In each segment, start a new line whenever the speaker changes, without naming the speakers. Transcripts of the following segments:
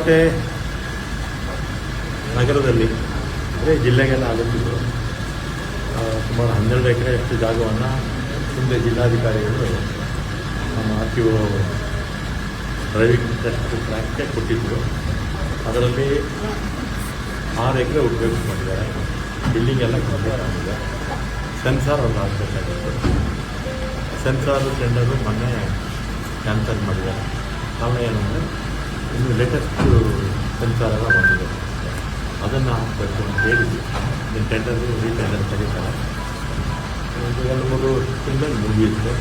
ಬಾಗಲಕೋಟೆ ನಗರದಲ್ಲಿ ಅಂದರೆ ಜಿಲ್ಲೆಗೆಲ್ಲ ಆಗುತ್ತಿದ್ದು ಸುಮಾರು 12 ಎಕರೆಯಷ್ಟು ಜಾಗವನ್ನು ಮುಂದೆ ಜಿಲ್ಲಾಧಿಕಾರಿಗಳು ನಮ್ಮ RTO ಡ್ರೈವಿಂಗ್ ಟೆಸ್ಟ್ ಟ್ರ್ಯಾಕ್ಗೆ ಕೊಟ್ಟಿದ್ದರು. ಅದರಲ್ಲಿ 6 ಎಕರೆ ಉಪಯೋಗ ಮಾಡಿದ್ದಾರೆ. ಬಿಲ್ಡಿಂಗ್ ಎಲ್ಲ ಕಂಪ್ಲೀಟ್ ಆಗಿದೆ. ಸೆನ್ಸಾರ್ ಒಂದು ಹಾಕಬೇಕಾಗಿತ್ತು. ಸೆನ್ಸಾರು ಟೆಂಡರು ಮೊನ್ನೆ ಕ್ಯಾನ್ಸಲ್ ಮಾಡಿದ್ದಾರೆ. ಕಾರಣ ಏನಂದರೆ ಇನ್ನು ಲೇಟೆಸ್ಟು ಸೆನ್ಸಾರ್ ಎಲ್ಲ ಬಂದಿದೆ, ಅದನ್ನು ಹಾಕಬೇಕು ಅಂತ ಹೇಳಿದ್ವಿ. ಇನ್ನು ಟೆಂಡರು ರೀಟೆಂಡರ್ ತೆಗಿತಾರೆ. 2-3 ತಿಂಗಳು ಮುಗಿಯಿತು.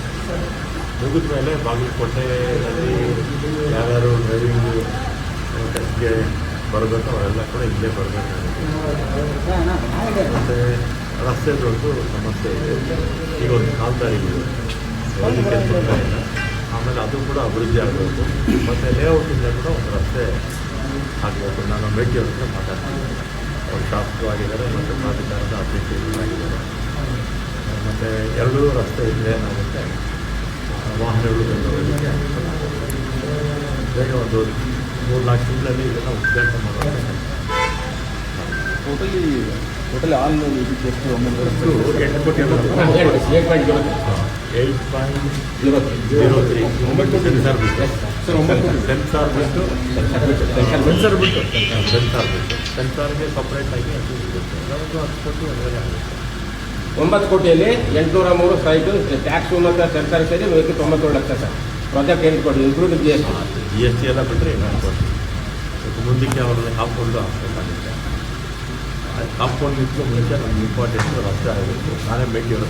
ಮುಗಿದ ಮೇಲೆ ಬಾಗಲಕೋಟೆಯಲ್ಲಿ ಯಾರ್ಯಾರು ಡ್ರೈವಿಂಗ್ ಟೆಸ್ಟ್ಗೆ ಬರಬೇಕು ಅವರೆಲ್ಲ ಕೂಡ ಇಲ್ಲೇ ಬರಬೇಕಾಗುತ್ತೆ. ಮತ್ತು ರಸ್ತೆದೊಂದು ಸಮಸ್ಯೆ ಇದೆ. ಈಗ ಒಂದು ಕಾಲ್ದಾರಿಗಳು ಹೋಗಲಿಕ್ಕೆ ತೊಂದರೆ ಇಲ್ಲ. ಆಮೇಲೆ ಅದು ಕೂಡ ಅಭಿವೃದ್ಧಿ ಆಗಬೇಕು. ಮತ್ತು ಲೇಔಟಿಂದ ಕೂಡ ಒಂದು ರಸ್ತೆ ಆಗಬೇಕು. ನಾನು ಭೇಟಿ ಅವ್ರ ಮಾತಾಡ್ತೀನಿ. ಅವರು ಶಾಸಕರು ಆಗಿದ್ದಾರೆ ಮತ್ತು ಪ್ರಾಧಿಕಾರದ ಅಧ್ಯಕ್ಷರು ಆಗಿದ್ದಾರೆ. ಮತ್ತು ಎರಡೂ ರಸ್ತೆ ಇದ್ದರೆ ಏನಾಗುತ್ತೆ, ವಾಹನಗಳು ಬಂದವರಿಗೆ ಬೇಗ ಒಂದು 3-4 ತಿಂಗಳಲ್ಲಿ ಇದನ್ನು ಉದ್ಘಾಟನೆ ಮಾಡೋದು.
ಟೋಟಲಿ ಆಲ್ ಇದಕ್ಕೆ ಎಷ್ಟು ಅಮೌಂಟ್ ಬರುತ್ತೆ?
8 ಕೋಟಿ 8.03 ಸೆನ್ಸಾರ್ ಬಿಟ್ಟು ಸೆನ್ಸಾರ್ಗೆ ಸಪ್ರೇಟಾಗಿ ಅದು ಸಿಗುತ್ತೆ. ಒಂದು 10 ಕೋಟಿ ಅದರಲ್ಲಿ ಆಗುತ್ತೆ.
9 ಕೋಟಿಯಲ್ಲಿ 803 ಸೈಟು ಟ್ಯಾಕ್ಸು ಮತ್ತು ಸೆನ್ಸಾರ್ ಸೇರಿ 97 ಲಕ್ಷ ಸರ್. ಪ್ರಾಜೆಕ್ಟ್ 8 ಕೋಟಿ ಇನ್ಕ್ಲೂಡಿಂಗ್
GST ಎಲ್ಲ ಬಿಟ್ಟರೆ 8 ಕೋಟಿ. ಮುಂದಕ್ಕೆ ಅವ್ರನ್ನ ಕಾಂಪೌಂಡು ಹಾಕಬೇಕಾಗುತ್ತೆ. ಕಾಂಪೌಂಡ್ಗಿಂತಲೂ ಮುಂಚೆ ನಮ್ಗೆ ಇಂಪಾರ್ಟೆಂಟು ರಸ್ತೆ ಆಗಬೇಕು. ನಾನೇ ಭೇಟಿ ಅವ್ರ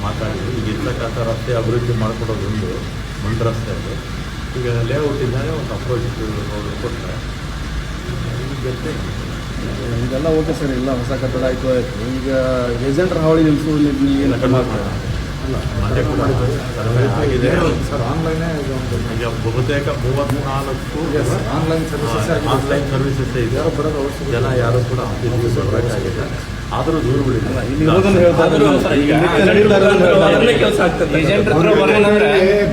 ಮಾತಾಡಿದ್ವಿ. ಈಗ ಇರ್ತಕ್ಕಂಥ ರಸ್ತೆ ಅಭಿವೃದ್ಧಿ ಮಾಡಿಕೊಡೋದೊಂದು ಮಂಡ್ ರಸ್ತೆ ಅದು. ಈಗ ಲೇಔಟಿಂದಾನೆ ಒಂದು ಅಪ್ರೋಚ್ ರೋಡ್ ಕೊಡ್ತಾರೆ. ಜೊತೆ
ಇದೆಲ್ಲ ಓಕೆ ಸರ್, ಇಲ್ಲ ಹೊಸ ಕಟ್ಟಡ ಆಯಿತು. ಈಗ ಏಜೆಂಟ್ರ ಹಾವಳಿ ನಿಲ್ಲಿಸುವುದು
ಅಲ್ಲ, ಮನೆ ಕೂಡ ಸರ್ವೆ ಆಗಿದೆ
ಸರ್. ಆನ್ಲೈನೇ
ಈಗ ಬಹುತೇಕ 34 ಆನ್ಲೈನ್ ಸರ್ವಿಸಸ್ ಇದೆ. ಜನ ಯಾರು ಕೂಡ ಆಫೀಸ್ಗೆ ಬರಬೇಕಾಗಿದೆ. ಆದರೂ ದೂರುಗಳಿಲ್ಲ.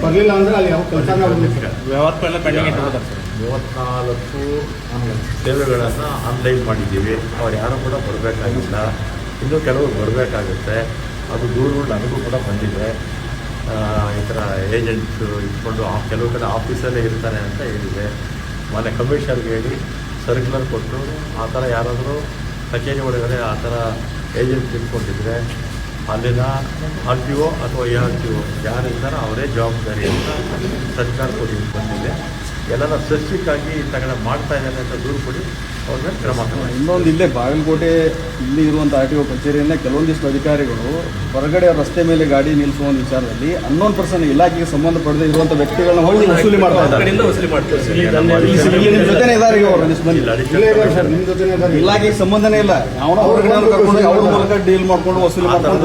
ಬರಲಿಲ್ಲ ಅಂದರೆ ಅಲ್ಲಿ ಯಾವ ಕೆಲಸ
34 ಸೇವೆಗಳನ್ನು ಆನ್ಲೈನ್ ಮಾಡಿದ್ದೀವಿ. ಅವ್ರು ಯಾರೂ ಕೂಡ ಬರಬೇಕಾಗಿಲ್ಲ. ಇನ್ನೂ ಕೆಲವರು ಬರಬೇಕಾಗುತ್ತೆ. ಅದು ದೂರುಗಳು ನನಗೂ ಕೂಡ ಬಂದಿದೆ. ಈ ಥರ ಏಜೆಂಟ್ಸು ಇಟ್ಕೊಂಡು ಕೆಲವು ಕಡೆ ಆಫೀಸಲ್ಲೇ ಇರ್ತಾರೆ ಅಂತ ಹೇಳಿದೆ. ಮೊನ್ನೆ ಕಮಿಷನರ್ಗೆ ಹೇಳಿ ಸರ್ಕ್ಯುಲರ್ ಕೊಟ್ಟು ಆ ಥರ ಯಾರಾದರೂ ಕಚೇರಿ ಒಳಗಡೆ ಆ ಥರ ಏಜೆಂಟ್ಸ್ ಇಟ್ಕೊಂಡಿದ್ರೆ ಅಲ್ಲಿನ RTO ಅಥವಾ ARTO ಯಾರಿರ್ತಾರೋ ಅವರೇ ಜವಾಬ್ದಾರಿ ಅಂತ ಸರ್ಕಾರ ಕೊಡಿ ಬಂದಿದೆ. ಎಲ್ಲರ ಸ್ಪೆಸಿಫಿಕ್ ಆಗಿ ಈ ತಗಡೆ ಮಾಡ್ತಾ ಇದ್ದಾರೆ ಅಂತ ದೂರು ಕೊಡಿ, ಅವ್ರ ಮೇಲೆ ಕ್ರಮ ತಗೊಳ್ಳಿ.
ಇನ್ನೊಂದು ಇಲ್ಲೇ ಬಾಗಲಕೋಟೆ ಇಲ್ಲಿ ಇರುವಂಥ RTO ಕಚೇರಿಯನ್ನ ಕೆಲವೊಂದಿಷ್ಟು ಅಧಿಕಾರಿಗಳು ಹೊರಗಡೆ ರಸ್ತೆ ಮೇಲೆ ಗಾಡಿ ನಿಲ್ಲಿಸುವ ಒಂದು ವಿಚಾರದಲ್ಲಿ ಅನ್ನೋನ್ ಪರ್ಸನ್ ಇಲಾಖೆಗೆ ಸಂಬಂಧಪಡದೆ ಇರುವಂಥ ವ್ಯಕ್ತಿಗಳನ್ನ ಹೋಗಿ ವಸೂಲಿ ಮಾಡ್ತಾ ಇದ್ದಾರೆ. ಜೊತೆನೇ ಇದ್ದಾರೆ ಈಗ ಅವರು ಇಲಾಖೆಗೆ ಸಂಬಂಧನೇ ಇಲ್ಲ. ಅವನ ಹೊರಗಡೆ ಕರ್ಕೊಂಡು ಅವ್ರ ಮೂಲಕ ಡೀಲ್ ಮಾಡ್ಕೊಂಡು ವಸೂಲಿ ಮಾಡ್ಕೊಂಡು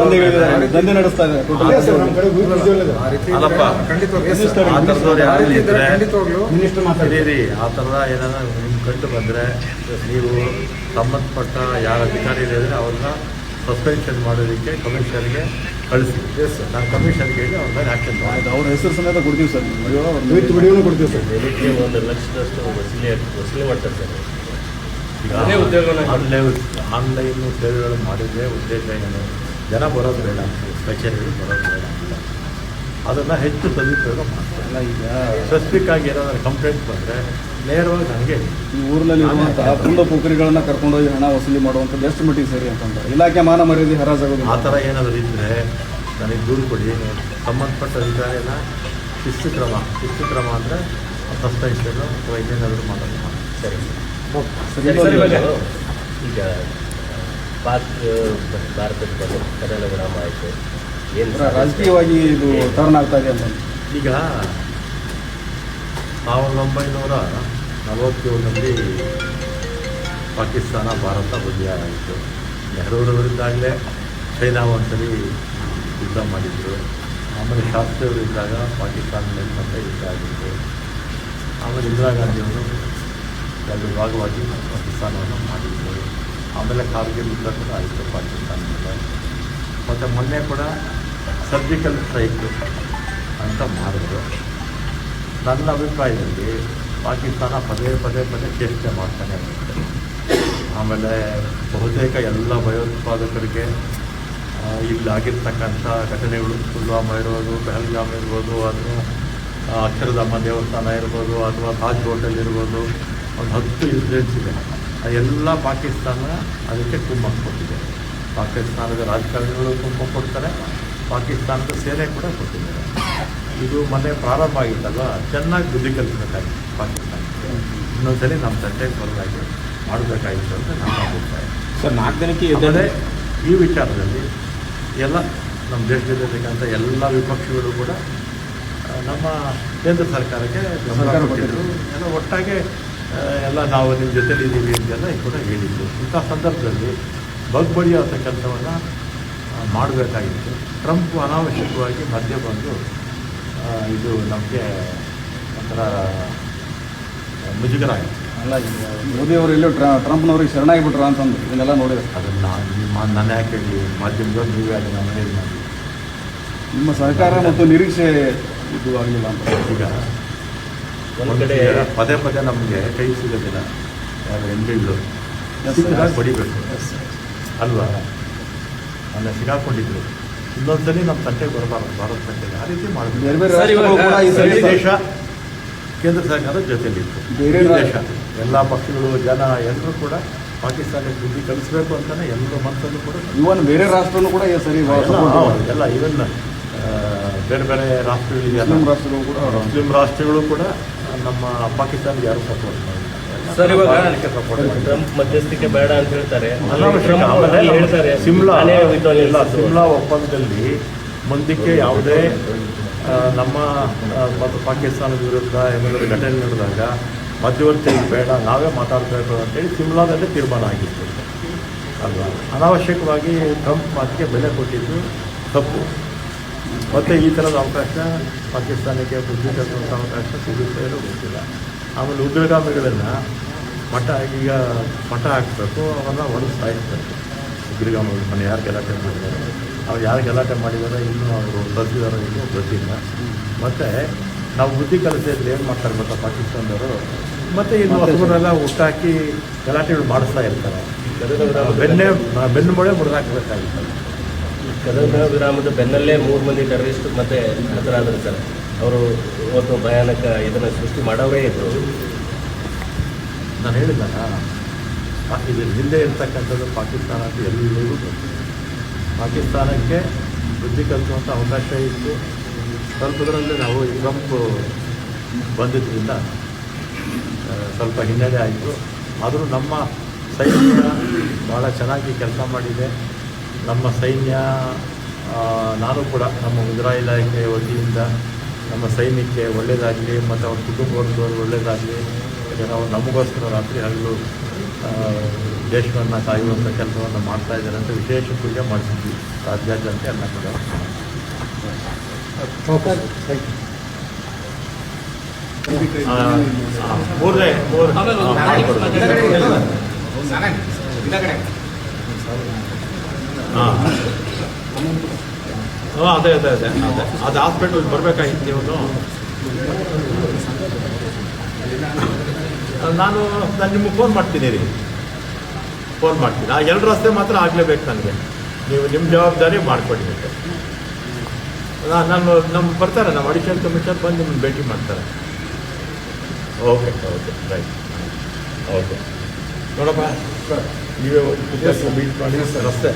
ದಂಧೆ ನಡೆಸ್ತಾ ಇದ್ದಾರೆ.
ಆ ಥರದ ಏನಾದ್ರು ನಿಮ್ಗೆ ಕಂಡು ಬಂದರೆ ನೀವು ಸಂಬಂಧಪಟ್ಟ ಯಾರು ಅಧಿಕಾರಿ ಇದ್ದಾರೆ ಅವ್ರನ್ನ ಸಸ್ಪೆನ್ಷನ್ ಮಾಡೋದಕ್ಕೆ ಕಮಿಷನರ್ಗೆ ಕಳಿಸಿ. ನಾನು ಕಮಿಷನ್ಗೆ ಹೇಳಿ ಅವ್ರ ಮೇಲೆ ಆ್ಯಕ್ಷನ್ ಮಾಡಿ
ಅವ್ರ ಹೆಸರು ಸಮೇತ ಕೊಡ್ತೀವಿ ಸರ್.
ವಿಡಿಯೋನೂ ಕೊಡ್ತೀವಿ ಸರ್.
ದಿನಕ್ಕೆ 1 ಲಕ್ಷದಷ್ಟು ವಸೂಲಿ ಮಾಡ್ತಾರೆ ಸರ್.
ಈಗ ಆನ್ಲೈನು ಸೇವೆಗಳು ಮಾಡಿದರೆ ಉದ್ದೇಶ ಏನು, ಜನ ಬರೋದು ಬೇಡ, ಕಚೇರಿಗಳು ಬರೋದು ಬೇಡ ಅಂತ ಅದನ್ನು ಹೆಚ್ಚು ಸದುಪಯೋಗ ಮಾಡ್ತಾರೆ.
ಈಗ
ಸ್ಪೆಸಿಫಿಕ್ ಆಗಿ ಏನಾದರೂ ಕಂಪ್ಲೇಂಟ್ ಬಂದರೆ ನೇರವಾಗಿ ನನಗೆ
ಈ ಊರಿನಲ್ಲಿ ಇರುವಂತಹ ಪುಂಡ ಪುಕರಿಗಳನ್ನ ಕರ್ಕೊಂಡೋಗಿ ಹಣ ವಸೂಲಿ ಮಾಡುವಂಥದ್ದು ಎಷ್ಟು ಮಟ್ಟಿಗೆ ಸರಿ ಅಂತಂದ್ರೆ ಇಲಾಖೆ ಮಾನ ಮರ್ಯಾದೆ ಹರಾಜಾಗೋದು.
ಆ ಥರ ಏನಾದರೂ ಇದ್ದರೆ ನನಗೆ ದೂರು ಕೊಡಿ. ಸಂಬಂಧಪಟ್ಟ ಅಧಿಕಾರಿನ ಶಿಸ್ತು ಕ್ರಮ ಅಂದರೆ ಸಸ್ಪೆನ್ಷನು ಅಥವಾ ಇನ್ನೇನಾದರೂ ಮಾಡೋದು
ಸರಿ
ಸರಿ.
ಈಗ ಪಾಕ್ ಭಾರತದ ಕನ್ನಡ ವಿರಾಮ ಆಯಿತು. ಏನು
ರಾಜಕೀಯವಾಗಿ ಇದು ಟರ್ನ್ ಆಗ್ತಾ ಇದೆ ಅಂತ
ಈಗ 1947ರಲ್ಲಿ ಪಾಕಿಸ್ತಾನ ಭಾರತ ಬದಿಯಾಯಿತು. ನೆಹರೂರ ವಿರುದ್ಧಾಗಲೇ ಚೈನಾ ಒಂದ್ಸರಿ ಯುದ್ಧ ಮಾಡಿದ್ರು. ಆಮೇಲೆ ಶಾಸ್ತ್ರಿಯವರು ಇದ್ದಾಗ ಪಾಕಿಸ್ತಾನದಲ್ಲಿ ಮತ್ತೆ ಯುದ್ಧ ಆಗಿತ್ತು. ಆಮೇಲೆ ಇಂದಿರಾ ಗಾಂಧಿಯವರು ಎರಡು ಭಾಗವಾಗಿ ಪಾಕಿಸ್ತಾನವನ್ನು ಮಾಡಿದ್ರು. ಆಮೇಲೆ ಕಾರ್ಗಿಲ್ ಯುದ್ಧ ಕೂಡ ಆಯಿತು ಪಾಕಿಸ್ತಾನದಿಂದ. ಮತ್ತು ಮೊನ್ನೆ ಕೂಡ ಸರ್ಜಿಕಲ್ ಸ್ಟ್ರೈಕ್ ಅಂತ ಮಾಡಿದ್ರು. ನನ್ನ ಅಭಿಪ್ರಾಯದಲ್ಲಿ ಪಾಕಿಸ್ತಾನ ಪದೇ ಪದೇ ಚೇಷ್ಟೆ ಮಾಡ್ತಾನೆ ಇರುತ್ತೆ. ಆಮೇಲೆ ಬಹುತೇಕ ಎಲ್ಲ ಭಯೋತ್ಪಾದಕರಿಗೆ ಇಲ್ಲಾಗಿರ್ತಕ್ಕಂಥ ಘಟನೆಗಳು, ಪುಲ್ವಾಮಾ ಇರ್ಬೋದು, ಪಹಲ್ಗಾಮ್ ಇರ್ಬೋದು, ಅಥವಾ ಅಕ್ಷರಧಾಮ ದೇವಸ್ಥಾನ ಇರ್ಬೋದು, ಅಥವಾ ತಾಜ್ ಹೋಟೆಲ್ ಇರ್ಬೋದು, ಒಂದು 10 ಇನ್ಸಿಡೆಂಟ್ಸ್ ಇದೆ. ಎಲ್ಲ ಪಾಕಿಸ್ತಾನ ಅದಕ್ಕೆ ಕುಮ್ಮಕ್ಕು ಕೊಟ್ಟಿದೆ. ಪಾಕಿಸ್ತಾನದ ರಾಜಕಾರಣಿಗಳು ಕುಮ್ಮಕ್ಕು ಕೊಡ್ತಾರೆ, ಪಾಕಿಸ್ತಾನದ ಸೇನೆ ಕೂಡ ಕೊಟ್ಟಿದ್ದಾರೆ. ಇದು ಮೊನ್ನೆ ಪ್ರಾರಂಭ ಆಗಿತ್ತಲ್ವ, ಚೆನ್ನಾಗಿ ಬುದ್ಧಿ ಕಲಿಸಬೇಕಾಗಿತ್ತು ಪಾಕಿಸ್ತಾನಕ್ಕೆ. ಇನ್ನೊಂದ್ಸಲಿ ನಮ್ಮ ತಂಟೆಗೆ ಬರೋದಾಗಿ ಮಾಡಬೇಕಾಗಿತ್ತು ಅಂತ ನಮ್ಮ ಅಭಿಪ್ರಾಯ.
ಸರ್ 4 ದಿನಕ್ಕೆ
ಆಮೇಲೆ ಈ ವಿಚಾರದಲ್ಲಿ ಎಲ್ಲ ನಮ್ಮ ದೇಶದಲ್ಲಿರ್ತಕ್ಕಂಥ ಎಲ್ಲ ವಿಪಕ್ಷಗಳು ಕೂಡ ನಮ್ಮ ಕೇಂದ್ರ ಸರ್ಕಾರಕ್ಕೆ ಬೆಂಬಲ ಕೊಟ್ಟಿದ್ರು. ಎಲ್ಲ ಒಟ್ಟಾಗೆ ಎಲ್ಲ ನಾವು ನಿಮ್ಮ ಜೊತೆಲಿ ಇದ್ದೀವಿ ಅಂತೆಲ್ಲ ಕೂಡ ಹೇಳಿದ್ದು. ಇಂಥ ಸಂದರ್ಭದಲ್ಲಿ ಬಗ್ಬಡಿಯುವಂಥ ಕೆಲಸವನ್ನು ಮಾಡಬೇಕಾಗಿತ್ತು. ಟ್ರಂಪ್ ಅನಾವಶ್ಯಕವಾಗಿ ಮಧ್ಯೆ ಬಂದು ಇದು ನಮಗೆ ಒಂಥರ ಮುಜುಗರ ಆಯಿತು.
ಅಲ್ಲ, ಮೋದಿ ಅವರು ಎಲ್ಲೋ ಟ್ರಂಪ್ನವ್ರಿಗೆ ಶರಣಾಗಿಬಿಟ್ರ ಅಂತಂದು ಇದನ್ನೆಲ್ಲ ನೋಡಿದ್ರೆ
ಅದನ್ನು ನಾನು ಯಾಕೆ ಹೇಳಿ, ಮಾಧ್ಯಮದವ್ರು ನೀವೇ ಆಗಿ ನಮ್ಮ ಮನೇಲಿ ಮಾಡಿ
ನಿಮ್ಮ ಸಹಕಾರ ಮತ್ತು ನಿರೀಕ್ಷೆ ಇದು ಆಗಲಿಲ್ಲ ಅಂತ.
ಈಗ
ಒಂದು ಕಡೆ
ಪದೇ ಪದೇ ನಮಗೆ ಕೈ ಸಿಗೋದಿಲ್ಲ. ಯಾರು ಹೆಂಗಳು ಹೊಡಿಬೇಕು ಅಲ್ವಾ? ಅಲ್ಲ, ಸಿಗಾಕೊಂಡಿದ್ರು. ಇನ್ನೊಂದ್ಸಲಿ ನಮ್ಮ ತಂಟೆಗೆ ಬರಬಾರ್ದು, ಭಾರತ ತಂಟೆಗೆ ಆ ರೀತಿ ಮಾಡಬೇಕು.
ಬೇರೆ ಬೇರೆ ರಾಷ್ಟ್ರಗಳು ಕೂಡ ಈ ಸರಿ
ದೇಶ ಕೇಂದ್ರ ಸರ್ಕಾರದ ಜೊತೆಲಿತ್ತು.
ಬೇರೆ
ದೇಶ ಎಲ್ಲ ಪಕ್ಷಗಳು, ಜನ ಎಲ್ಲರೂ ಕೂಡ ಪಾಕಿಸ್ತಾನಕ್ಕೆ ಬುದ್ಧಿ ಕಲಿಸ್ಬೇಕು ಅಂತಲೇ ಎಲ್ಲರ ಮನಸ್ಸಲ್ಲೂ ಕೂಡ
ಇವನ್ ಬೇರೆ ರಾಷ್ಟ್ರನೂ ಕೂಡ ಈ ಸರಿ
ಎಲ್ಲ ಈವನ್ ಬೇರೆ ಬೇರೆ ರಾಷ್ಟ್ರಗಳಿದೆಯಲ್ಲ,
ಮುಸ್ಲಿಂ ರಾಷ್ಟ್ರಗಳು ಕೂಡ
ಮುಸ್ಲಿಂ ರಾಷ್ಟ್ರಗಳು ಕೂಡ ನಮ್ಮ ಪಾಕಿಸ್ತಾನಕ್ಕೆ ಯಾರು ಸಪೋರ್ಟ್
ಸರ್, ಇವಾಗ
ಸಪೋರ್ಟ್ ಮಾಡಿ
ಟ್ರಂಪ್ ಮಧ್ಯಸ್ಥಿಕೆ ಬೇಡ ಅಂತ ಹೇಳ್ತಾರೆ.
ಅನಾವಶ್ಯಕ.
ಟ್ರಂಪ್ ಅಲ್ಲಿ ಹೇಳ್ತಾರೆ
ಸಿಮ್ಲಾ
ನಾನೇ withdrawal
ಸಿಮ್ಲಾ ಒಪ್ಪಂದದಲ್ಲಿ ಮುಂದಕ್ಕೆ ಯಾವುದೇ ನಮ್ಮ ಮತ್ತು ಪಾಕಿಸ್ತಾನದ ವಿರುದ್ಧ ಏನಾದರೂ ಘಟನೆ ನಡೆದಾಗ ಮಧ್ಯವರ್ತಿ ಬೇಡ, ನಾವೇ ಮಾತಾಡಬೇಕು ಅಂತೇಳಿ ಸಿಮ್ಲಾದಲ್ಲೇ ತೀರ್ಮಾನ ಆಗಿತ್ತು ಅಲ್ವಾ? ಅನಾವಶ್ಯಕವಾಗಿ ಟ್ರಂಪ್ ಮಾತಿಗೆ ಬೆಲೆ ಕೊಟ್ಟಿದ್ದು ತಪ್ಪು. ಮತ್ತು ಈ ಥರದ ಅವಕಾಶ ಪಾಕಿಸ್ತಾನಕ್ಕೆ ಬುದ್ಧಿ ಕಲಿಸುವಂಥ ಅವಕಾಶ ಸಿಗುತ್ತೆ ಇರೋ ಗೊತ್ತಿಲ್ಲ. ಆಮೇಲೆ ಉಗ್ರಗಾಮಿಗಳನ್ನು ಮಠ ಹಾಕಬೇಕು, ಅವನ್ನ ಹೊಡೆದು ಸಾಯಿಸಬೇಕು. ಉಗ್ರಗಾಮಿಗಳು ಮನೆ ಯಾರು ಗಲಾಟೆ ಮಾಡಿದ್ದಾರೆ, ಅವ್ರು ಯಾರು ಗಲಾಟೆ ಮಾಡಿದ್ದಾರೆ ಇನ್ನೂ ಅವರು ಬರ್ತಿದಾರೋ ಇನ್ನೂ ಗೊತ್ತಿಲ್ಲ. ಮತ್ತು ನಾವು ಬುದ್ಧಿ ಕಲಿಸಿದ್ರೆ ಏನು ಮಾಡ್ತಾರೆ ಗೊತ್ತಾ ಪಾಕಿಸ್ತಾನದವರು? ಮತ್ತು ಇನ್ನು ಹೊಸಬರೆಲ್ಲ ಹುಟ್ಟಾಕಿ ಗಲಾಟೆಗಳು ಮಾಡಿಸ್ತಾ ಇರ್ತಾರೆ. ಬೆನ್ನು ಮೊಳೆ ಮುರಿದಾಕಬೇಕಾಗಿತ್ತು.
ಕದನ ವಿರಾಮದ ಬೆನ್ನಲ್ಲೇ 3 ಮಂದಿ ಟೆರರಿಸ್ಟ್ ಮತ್ತೆ ಹತರಾದರು ಸರ್. ಅವರು ಒಂದು ಭಯಾನಕ ಇದನ್ನು ಸೃಷ್ಟಿ ಮಾಡೋರೇ ಇದ್ದರು.
ನಾನು ಹೇಳಿದ್ದಲ್ಲ, ಇದು ಹಿಂದೆ ಇರ್ತಕ್ಕಂಥದ್ದು ಪಾಕಿಸ್ತಾನ ಅಂತ ಎಲ್ಲರಿಗೂ ಗೊತ್ತು. ಪಾಕಿಸ್ತಾನಕ್ಕೆ ಬುದ್ಧಿ ಕಲಿಸುವಂಥ ಅವಕಾಶ ಇತ್ತು. ಸ್ವಲ್ಪದರಲ್ಲಿ ನಾವು ಟ್ರಂಪ್ ಬಂದಿದ್ದರಿಂದ ಸ್ವಲ್ಪ ಹಿನ್ನಡೆ ಆಯಿತು. ಆದರೂ ನಮ್ಮ ಸೈನ್ಯ ಭಾಳ ಚೆನ್ನಾಗಿ ಕೆಲಸ ಮಾಡಿದೆ. ನಮ್ಮ ಸೈನ್ಯ, ನಾನು ಕೂಡ ನಮ್ಮ ಮುಜರಾ ಇಲಾಖೆ ವತಿಯಿಂದ ನಮ್ಮ ಸೈನ್ಯಕ್ಕೆ ಒಳ್ಳೆಯದಾಗಲಿ ಮತ್ತು ಅವ್ರ ಕುಟುಂಬದವರು ಒಳ್ಳೆಯದಾಗಲಿ. ನಾವು ನಮಗೋಸ್ಕರ ರಾತ್ರಿ ಹಗಲು ದೇಶವನ್ನು ಕಾಯುವಂಥ ಕೆಲಸವನ್ನು ಮಾಡ್ತಾ ಇದ್ದಾರೆ ಅಂತ ವಿಶೇಷ ಪೂಜೆ ಮಾಡಿಸಿದ್ವಿ ರಾಜ್ಯಾದ್ಯಂತ ಎಲ್ಲ ಕಡೆ. ಅದೇ ಅದು ಹಾಸ್ಪಿಟಲ್ಗೆ ಬರಬೇಕಾಗಿತ್ತು ನೀವು. ನಾನು ನಿಮಗೆ ಫೋನ್ ಮಾಡ್ತೀನಿ ರೀ, ಫೋನ್ ಮಾಡ್ತೀನಿ. ಆ 2 ರಸ್ತೆ ಮಾತ್ರ ಆಗಲೇಬೇಕು ನನಗೆ. ನೀವು ನಿಮ್ಮ ಜವಾಬ್ದಾರಿ ಮಾಡಿಕೊಡಿ. ನಾನು ಬರ್ತಾರೆ, ನಮ್ಮ ಅಡಿಷನಲ್ ಕಮಿಷನರ್ ಬಂದು ನಿಮ್ಮನ್ನು ಭೇಟಿ ಮಾಡ್ತಾರೆ. Okay right. ಓಕೆ ನೋಡಪ್ಪ, ನೀವೇ ಮೀಟ್ ಮಾಡಿ ರಸ್ತೆ.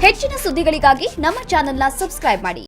ಹೆಚ್ಚಿನ ಸುದ್ದಿಗಳಿಗಾಗಿ ನಮ್ಮ ಚಾನೆಲ್ನ ಸಬ್ಸ್ಕ್ರೈಬ್ ಮಾಡಿ.